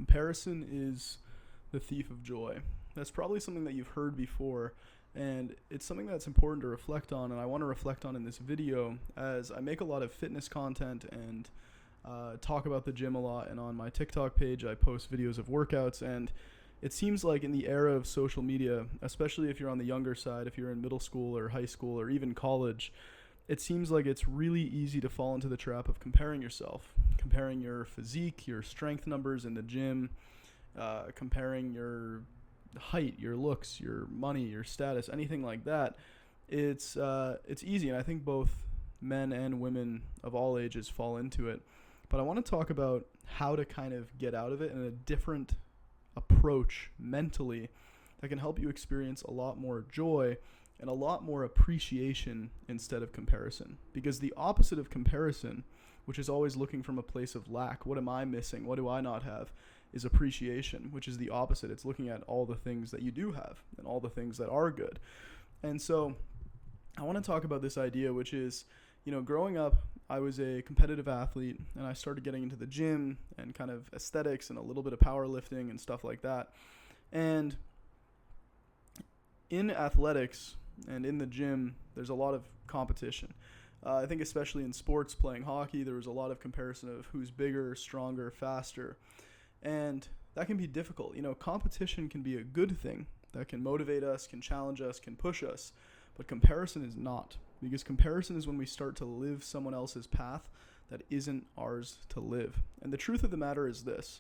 Comparison is the thief of joy. That's probably something that you've heard before, and it's something that's important to reflect on, and I want to reflect on in this video as I make a lot of fitness content and talk about the gym a lot, and on my TikTok page I post videos of workouts, and it seems like in the era of social media, especially if you're on the younger side, if you're in middle school or high school or even college, it seems like it's really easy to fall into the trap of comparing yourself, comparing your physique, your strength numbers in the gym, comparing your height, your looks, your money, your status, anything like that. It's easy, and I think both men and women of all ages fall into it. But I want to talk about how to kind of get out of it and a different approach mentally that can help you experience a lot more joy and a lot more appreciation instead of comparison. Because the opposite of comparison, which is always looking from a place of lack, what am I missing, what do I not have, is appreciation, which is the opposite. It's looking at all the things that you do have and all the things that are good. And so I want to talk about this idea, which is, growing up, I was a competitive athlete, and I started getting into the gym and kind of aesthetics and a little bit of powerlifting and stuff like that. And in athletics and in the gym, there's a lot of competition. I think especially in sports, playing hockey, there was a lot of comparison of who's bigger, stronger, faster. And that can be difficult. Competition can be a good thing that can motivate us, can challenge us, can push us. But comparison is not. Because comparison is when we start to live someone else's path that isn't ours to live. And the truth of the matter is this.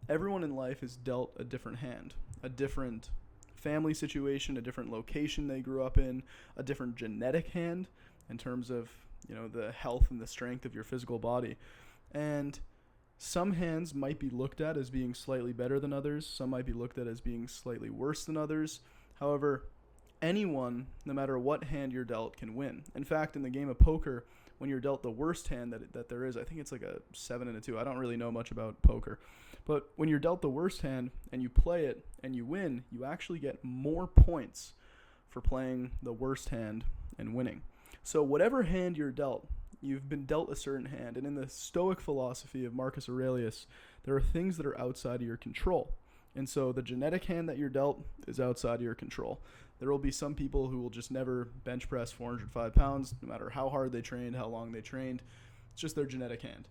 Everyone in life is dealt a different hand, a different family situation, a different location they grew up in, a different genetic hand in terms of, the health and the strength of your physical body. And some hands might be looked at as being slightly better than others. Some might be looked at as being slightly worse than others. However, anyone, no matter what hand you're dealt, can win. In fact, in the game of poker, when you're dealt the worst hand that there is, I think it's like a 7 and a 2. I don't really know much about poker. But when you're dealt the worst hand and you play it and you win, you actually get more points for playing the worst hand and winning. So whatever hand you're dealt, you've been dealt a certain hand. And in the Stoic philosophy of Marcus Aurelius, there are things that are outside of your control. And so the genetic hand that you're dealt is outside of your control. There will be some people who will just never bench press 405 pounds, no matter how hard they trained, how long they trained. It's just their genetic hand.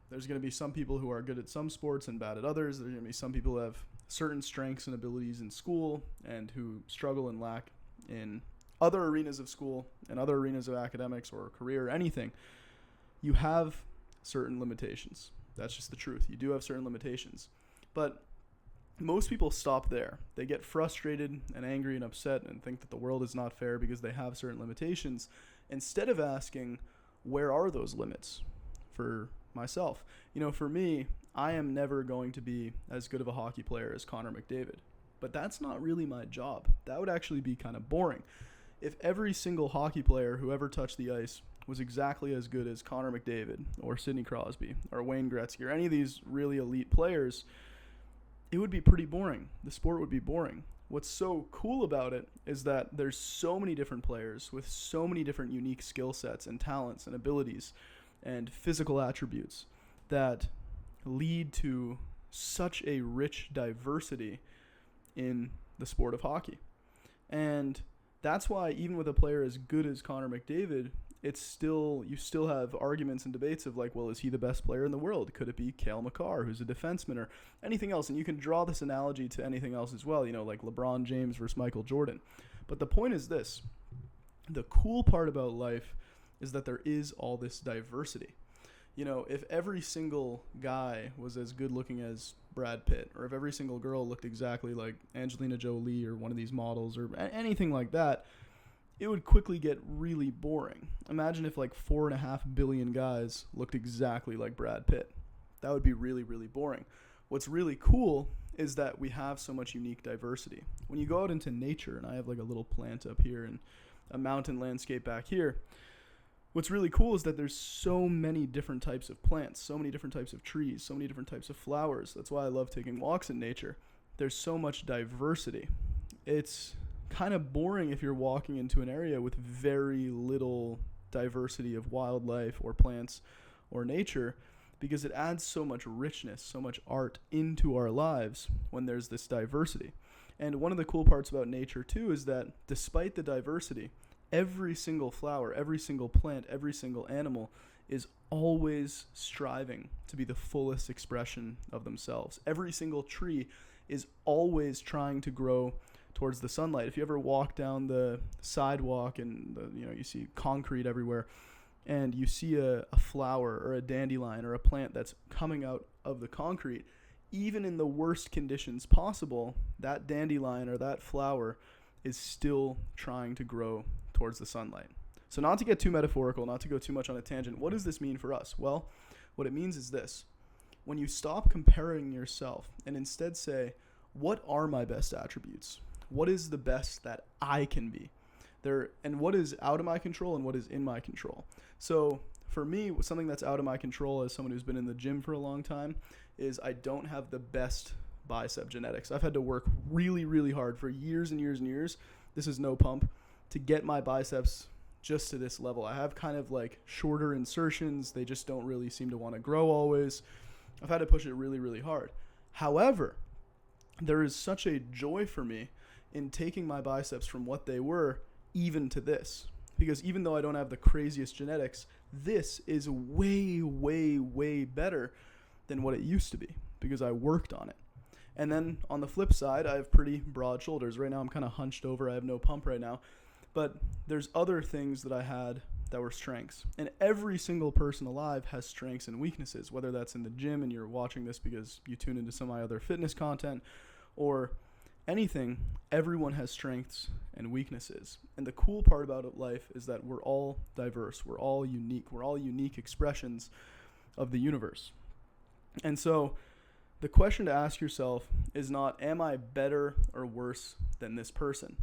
There's going to be some people who are good at some sports and bad at others. There's going to be some people who have certain strengths and abilities in school and who struggle and lack in other arenas of school and other arenas of academics or career or anything. You have certain limitations. That's just the truth. You do have certain limitations. But most people stop there. They get frustrated and angry and upset and think that the world is not fair because they have certain limitations, instead of asking, where are those limits for myself? For me, I am never going to be as good of a hockey player as Connor McDavid. But that's not really my job. That would actually be kind of boring. If every single hockey player who ever touched the ice was exactly as good as Connor McDavid or Sidney Crosby or Wayne Gretzky or any of these really elite players, it would be pretty boring. The sport would be boring. What's so cool about it is that there's so many different players with so many different unique skill sets and talents and abilities and physical attributes that lead to such a rich diversity in the sport of hockey. And that's why even with a player as good as Connor McDavid, you still have arguments and debates of like, well, is he the best player in the world? Could it be Cale Makar, who's a defenseman, or anything else? And you can draw this analogy to anything else as well, like LeBron James versus Michael Jordan. But the point is this. The cool part about life is that there is all this diversity. If every single guy was as good looking as Brad Pitt, or if every single girl looked exactly like Angelina Jolie or one of these models or anything like that, it would quickly get really boring. Imagine if like 4.5 billion guys looked exactly like Brad Pitt. That would be really, really boring. What's really cool is that we have so much unique diversity. When you go out into nature, and I have like a little plant up here and a mountain landscape back here, what's really cool is that there's so many different types of plants, so many different types of trees, so many different types of flowers. That's why I love taking walks in nature. There's so much diversity. It's kind of boring if you're walking into an area with very little diversity of wildlife or plants or nature, because it adds so much richness, so much art into our lives when there's this diversity. And one of the cool parts about nature too is that despite the diversity, every single flower, every single plant, every single animal is always striving to be the fullest expression of themselves. Every single tree is always trying to grow towards the sunlight. If you ever walk down the sidewalk and you see concrete everywhere, and you see a flower or a dandelion or a plant that's coming out of the concrete, even in the worst conditions possible, that dandelion or that flower is still trying to grow towards the sunlight. So not to get too metaphorical, not to go too much on a tangent, what does this mean for us? Well, what it means is this. When you stop comparing yourself and instead say, what are my best attributes? What is the best that I can be? And what is out of my control and what is in my control? So for me, something that's out of my control as someone who's been in the gym for a long time is I don't have the best bicep genetics. I've had to work really, really hard for years and years and years. This is no pump to get my biceps just to this level. I have kind of like shorter insertions. They just don't really seem to want to grow always. I've had to push it really, really hard. However, there is such a joy for me in taking my biceps from what they were even to this, because even though I don't have the craziest genetics, this is way, way, way better than what it used to be because I worked on it. And then on the flip side, I have pretty broad shoulders. Right now I'm kind of hunched over. I have no pump right now, but there's other things that I had that were strengths. And every single person alive has strengths and weaknesses, whether that's in the gym and you're watching this because you tune into some of my other fitness content or anything. Everyone has strengths and weaknesses. And the cool part about life is that we're all diverse. We're all unique. We're all unique expressions of the universe. And so the question to ask yourself is not, am I better or worse than this person?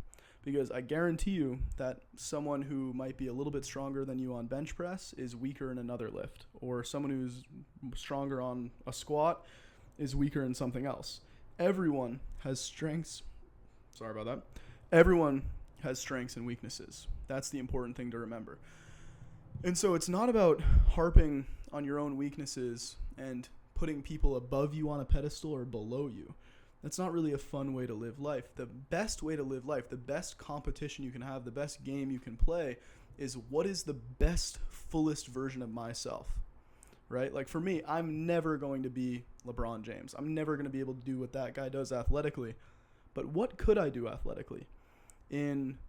Because I guarantee you that someone who might be a little bit stronger than you on bench press is weaker in another lift, or someone who's stronger on a squat is weaker in something else. Everyone has strengths. Sorry about that. Everyone has strengths and weaknesses. That's the important thing to remember. And so it's not about harping on your own weaknesses and putting people above you on a pedestal or below you. That's not really a fun way to live life. The best way to live life, the best competition you can have, the best game you can play is what is the best, fullest version of myself, right? Like for me, I'm never going to be LeBron James. I'm never going to be able to do what that guy does athletically. But what could I do athletically? In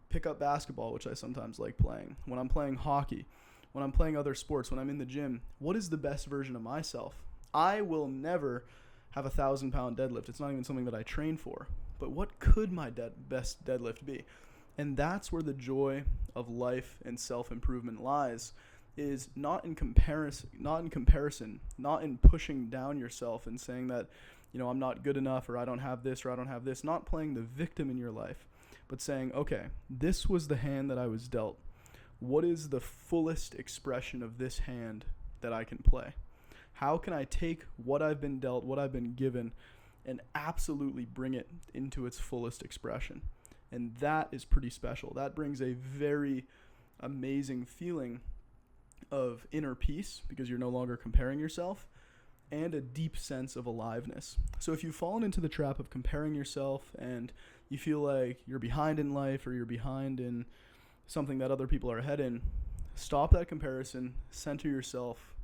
pickup basketball, which I sometimes like playing, when I'm playing hockey, when I'm playing other sports, when I'm in the gym, what is the best version of myself? I will never have a 1,000-pound deadlift. It's not even something that I train for. But what could my best deadlift be? And that's where the joy of life and self-improvement lies, is not in comparison, not in pushing down yourself and saying that, I'm not good enough, or I don't have this, or I don't have this, not playing the victim in your life, but saying, okay, this was the hand that I was dealt. What is the fullest expression of this hand that I can play? How can I take what I've been dealt, what I've been given, and absolutely bring it into its fullest expression? And that is pretty special. That brings a very amazing feeling of inner peace because you're no longer comparing yourself, and a deep sense of aliveness. So if you've fallen into the trap of comparing yourself and you feel like you're behind in life or you're behind in something that other people are ahead in, stop that comparison, center yourself,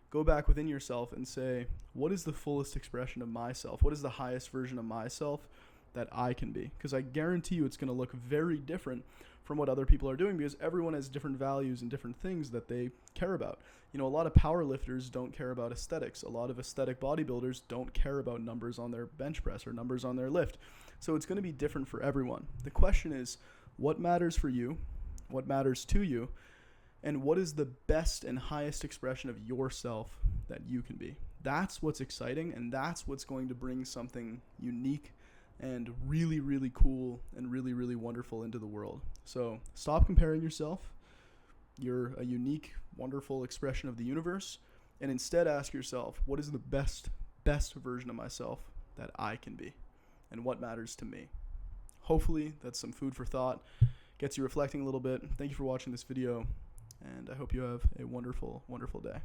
go back within yourself and say, what is the fullest expression of myself? What is the highest version of myself that I can be? Because I guarantee you it's going to look very different from what other people are doing because everyone has different values and different things that they care about. A lot of power lifters don't care about aesthetics. A lot of aesthetic bodybuilders don't care about numbers on their bench press or numbers on their lift. So it's going to be different for everyone. The question is, what matters for you? What matters to you? And what is the best and highest expression of yourself that you can be? That's what's exciting, and that's what's going to bring something unique and really, really cool and really, really wonderful into the world. So stop comparing yourself. You're a unique, wonderful expression of the universe. And instead ask yourself, what is the best version of myself that I can be? And what matters to me? Hopefully that's some food for thought. Gets you reflecting a little bit. Thank you for watching this video. And I hope you have a wonderful, wonderful day.